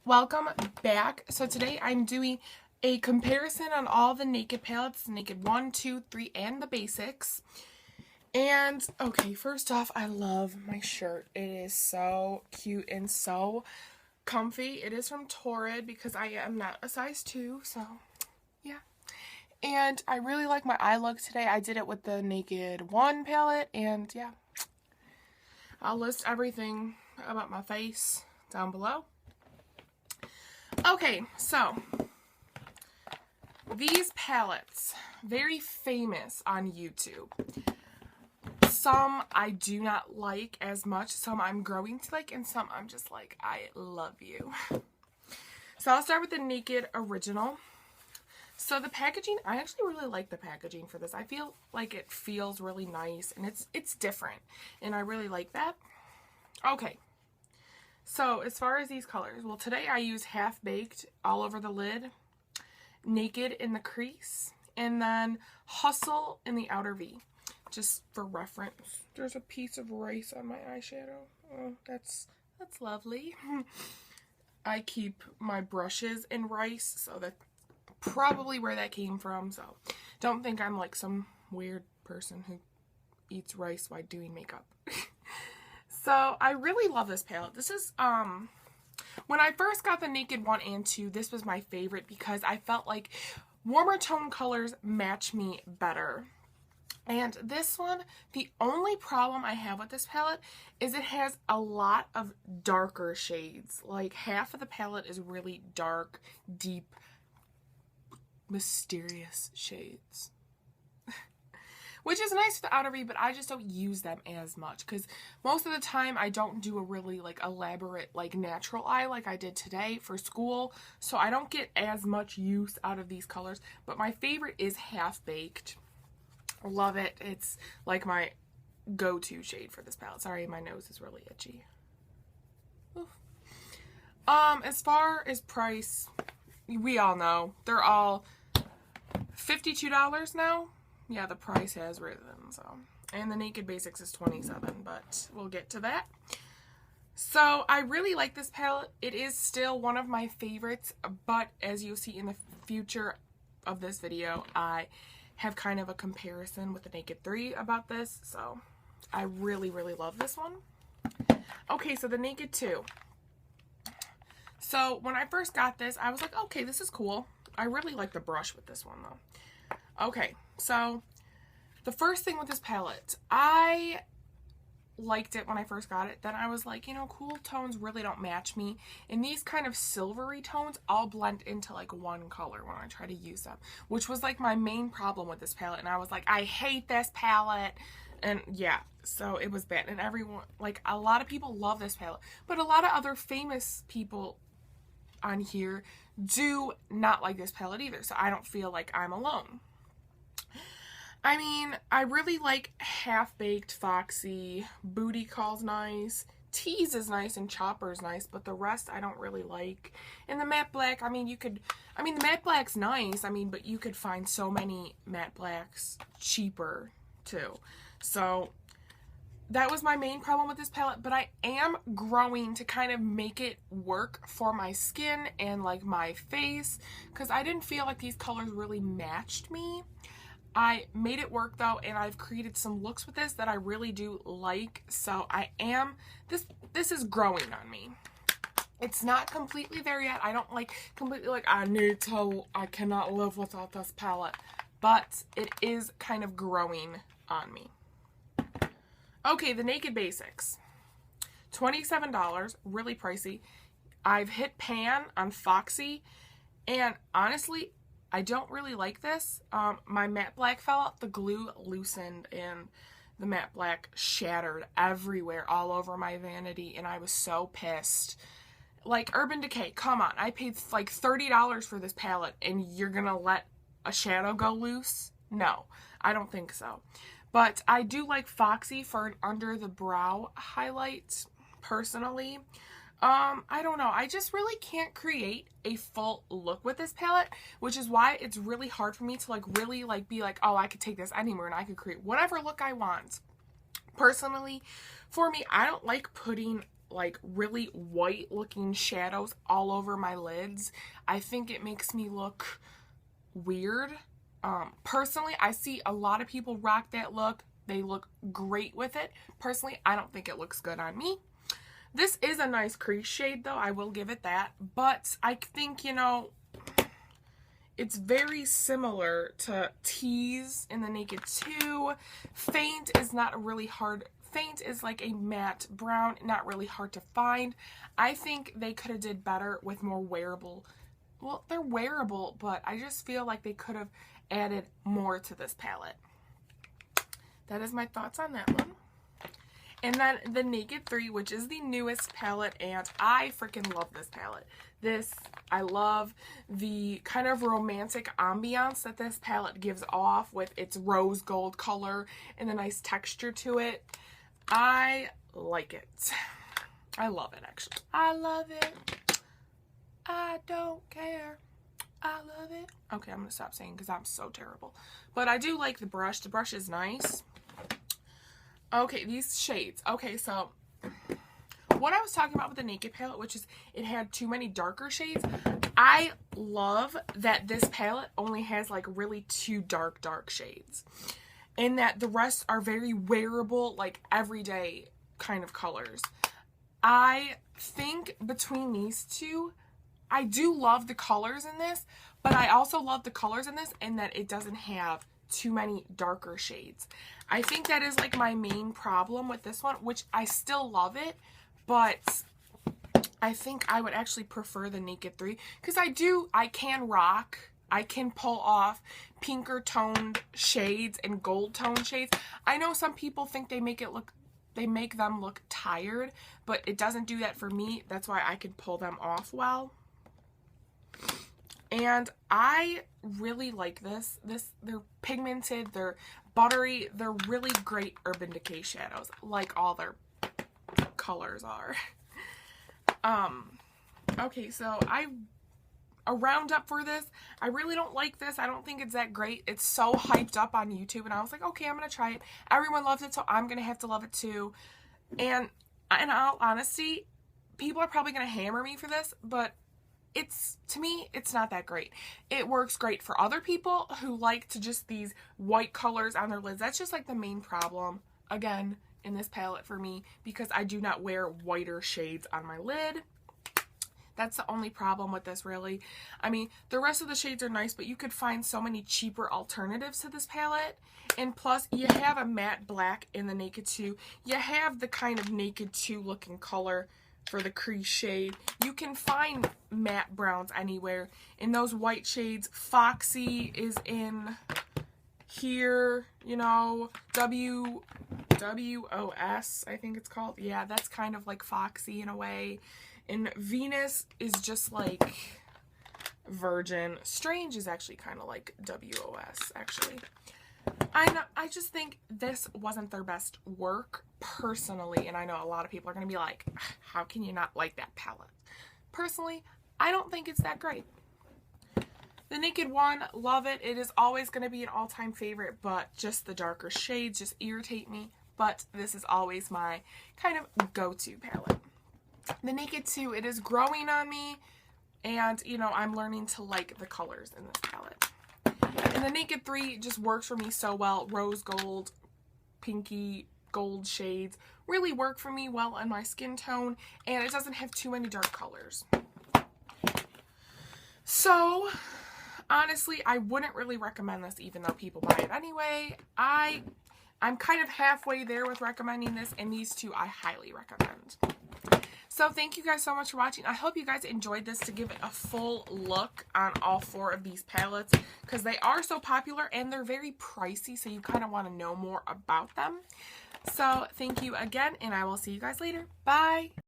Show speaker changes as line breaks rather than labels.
Welcome back. So today I'm doing a comparison on all the Naked palettes, Naked 1, 2, 3, and the basics. And okay, first off, I love my shirt. It is so cute and so comfy. It is from Torrid because I am not a size 2, so yeah. And I really like my eye look today. I did it with the Naked 1 palette, and yeah. I'll list everything about my face down below. Okay, so these palettes, very famous on YouTube. Some I do not like as much, some I'm growing to like, and some I'm just like, I love you. So I'll start with the Naked Original. So the packaging, I actually really like the packaging for this. I feel like it feels really nice, and it's different, and I really like that. Okay. So, as far as these colors, well, today I use Half Baked all over the lid, Naked in the crease, and then Hustle in the outer V, just for reference. There's a piece of rice on my eyeshadow. Oh, that's lovely. I keep my brushes in rice, so that's probably where that came from, so don't think I'm like some weird person who eats rice while doing makeup. So, I really love this palette. This is, when I first got the Naked 1 and 2, this was my favorite because I felt like warmer tone colors match me better. And this one, the only problem I have with this palette is it has a lot of darker shades. Like, half of the palette is really dark, deep, mysterious shades. Which is nice for the outer V, but I just don't use them as much because most of the time I don't do a really like elaborate like natural eye like I did today for school, so I don't get as much use out of these colors. But my favorite is Half Baked. Love it. It's like my go-to shade for this palette. Sorry, my nose is really itchy. Oof. As far as price, we all know they're all $52 now. Yeah, the price has risen, so. And the Naked Basics is $27, but we'll get to that. So, I really like this palette. It is still one of my favorites, but as you'll see in the future of this video, I have kind of a comparison with the Naked 3 about this, so I really, really love this one. Okay, so the Naked 2. So, when I first got this, I was like, okay, this is cool. I really like the brush with this one, though. Okay, so the first thing with this palette, I liked it when I first got it. Then I was like, you know, cool tones really don't match me. And these kind of silvery tones all blend into like one color when I try to use them, which was like my main problem with this palette. And I was like, I hate this palette. And yeah, so it was bad. And everyone, like a lot of people love this palette, but a lot of other famous people on here do not like this palette either. So I don't feel like I'm alone. I mean, I really like Half Baked, Foxy, Booty Call's nice, Tease is nice, and Chopper's nice, but the rest I don't really like. And the Matte Black, I mean, the Matte Black's nice, but you could find so many Matte Blacks cheaper, too. So, that was my main problem with this palette, but I am growing to kind of make it work for my skin and, like, my face, because I didn't feel like these colors really matched me. I made it work though, and I've created some looks with this that I really do like, so this is growing on me. It's not completely there yet. I don't like completely like, I cannot live without this palette, but it is kind of growing on me. Okay, the Naked Basics. $27, really pricey. I've hit pan on Foxy, and honestly, I don't really like this. My matte black fell out, the glue loosened, and the matte black shattered everywhere all over my vanity, and I was so pissed. Like, Urban Decay, come on. I paid like $30 for this palette, and you're gonna let a shadow go loose? No, I don't think so. But I do like Foxy for an under the brow highlight, personally. I don't know. I just really can't create a full look with this palette, which is why it's really hard for me to really be like, oh, I could take this anywhere and I could create whatever look I want. Personally, for me, I don't like putting like really white looking shadows all over my lids. I think it makes me look weird. Personally, I see a lot of people rock that look. They look great with it. Personally, I don't think it looks good on me. This is a nice crease shade though, I will give it that. But I think, you know, it's very similar to Tease in the Naked 2. Faint is not really hard. Faint is like a matte brown, not really hard to find. I think they could have did better with more wearable. Well, they're wearable, but I just feel like they could have added more to this palette. That is my thoughts on that one. And then the Naked 3, which is the newest palette, and I freaking love this palette. I love the kind of romantic ambiance that this palette gives off with its rose gold color and a nice texture to it. I like it. I love it, actually. I love it. I don't care. I love it. Okay, I'm going to stop saying because I'm so terrible. But I do like the brush. The brush is nice. Okay, these shades. Okay, so what I was talking about with the Naked palette, which is it had too many darker shades. I love that this palette only has like really 2 dark shades. And that the rest are very wearable, like everyday kind of colors. I think between these two, I do love the colors in this, but I also love the colors in this in that it doesn't have too many darker shades. I think that is like my main problem with this one, which I still love it, but I think I would actually prefer the Naked 3 because I can pull off pinker toned shades and gold toned shades. I know some people think they make them look tired, but it doesn't do that for me. That's why I can pull them off well. And I really like this. They're pigmented, they're buttery, they're really great Urban Decay shadows, like all their colors are. Okay, so a roundup for this. I really don't like this. I don't think it's that great. It's so hyped up on YouTube, and I was like, okay, I'm gonna try it. Everyone loves it, so I'm gonna have to love it too. And in all honesty, people are probably gonna hammer me for this, but to me, it's not that great. It works great for other people who like to just these white colors on their lids. That's just like the main problem, again, in this palette for me, because I do not wear whiter shades on my lid. That's the only problem with this, really. I mean, the rest of the shades are nice, but you could find so many cheaper alternatives to this palette. And plus, you have a matte black in the Naked 2. You have the kind of Naked 2 looking color for the crease shade. You can find matte browns anywhere. In those white shades, Foxy is in here, you know, WOS, I think it's called. Yeah, that's kind of like Foxy in a way. And Venus is just like Virgin. Strange is actually kind of like WOS, actually. I just think this wasn't their best work, personally, and I know a lot of people are going to be like, how can you not like that palette? Personally, I don't think it's that great. The Naked one, love it. It is always going to be an all-time favorite, but just the darker shades just irritate me. But this is always my kind of go-to palette. The Naked 2, it is growing on me, and, you know, I'm learning to like the colors in this palette. And the Naked 3 just works for me so well. Rose gold, pinky gold shades really work for me well in my skin tone, and it doesn't have too many dark colors. So, honestly, I wouldn't really recommend this even though people buy it anyway. I'm kind of halfway there with recommending this, and these two I highly recommend. So thank you guys so much for watching. I hope you guys enjoyed this to give it a full look on all 4 of these palettes because they are so popular and they're very pricey, so you kind of want to know more about them. So thank you again, and I will see you guys later. Bye!